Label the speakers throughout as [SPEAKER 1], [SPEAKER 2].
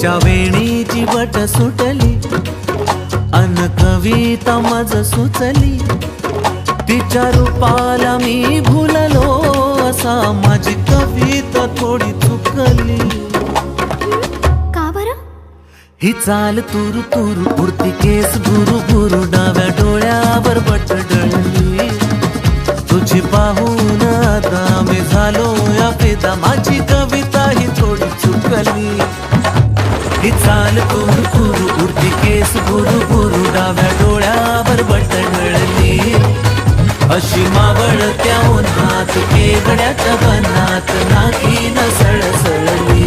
[SPEAKER 1] तिच्या वेणीची बट सुटली अन कविता मज सुचली, तिच्या रूपाला मी भुललो असा माझी कविता थोडी चुकली।
[SPEAKER 2] का बरं?
[SPEAKER 1] ही चाल तुरु तुरु उडती केस भुरु भुरु, डाव्या डोळ्यावर बट डळली, तुझी पाहून आता मी झालो या फिदा, माझी कविता ही थोडी चुकली। ही चाल तुरु तुरु उडती केस भुरु भुरु, डाव्या डोळ्यावर बट डळली, अशी मावळत्या उन्हात केवड्याच्या बनात नाकीन सळसळली।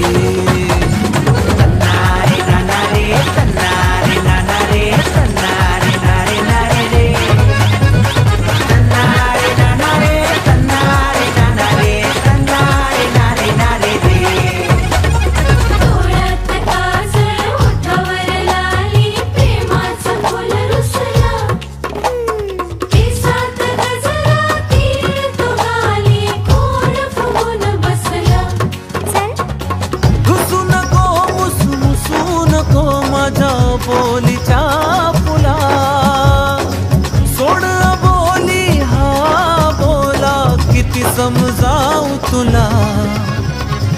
[SPEAKER 1] बोलीच्या फुला सोड बोली हा बोला, किती समजावू तुला,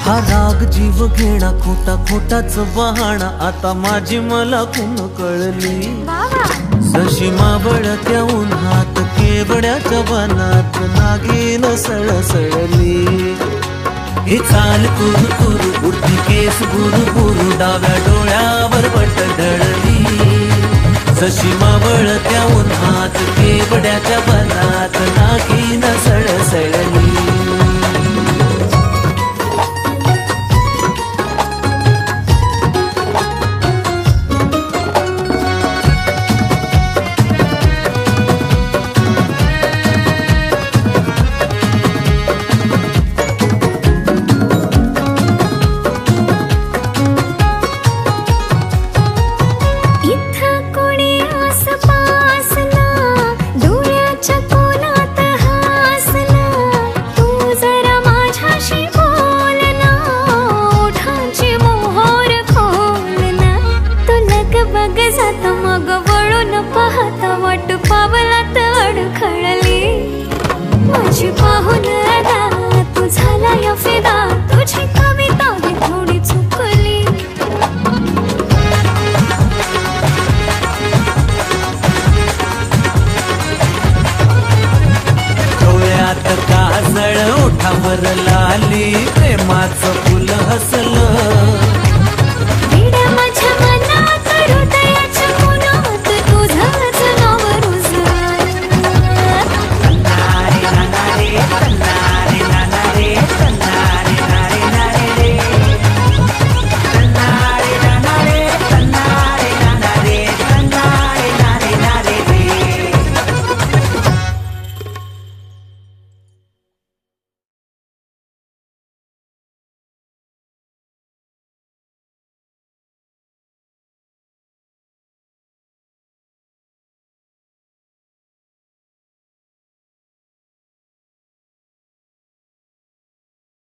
[SPEAKER 1] हा राग जीव घेणा खोटा खोटाच बहाणा, आता माझी मला खून कळली। जशी मावळत्या उन्हात केवड्याच्या बनात नागिन सळसळली। ही चाल तुरु तुरु उडती केस भुरु भुरु, डाव्या डोळ्यावर बट डळली, जशी मावळत्या उन्हात केवड्याच्या बनात नागिन सळसळली।
[SPEAKER 2] मग वळून पाहता वाट पावलात अडखळली, माझी पाहून अदा तू झाला या फिदा, तुझी कविता ही थोडी चुकली।
[SPEAKER 1] डोळ्यात काजळ ओठावर लाली, प्रेमाचं फुल हस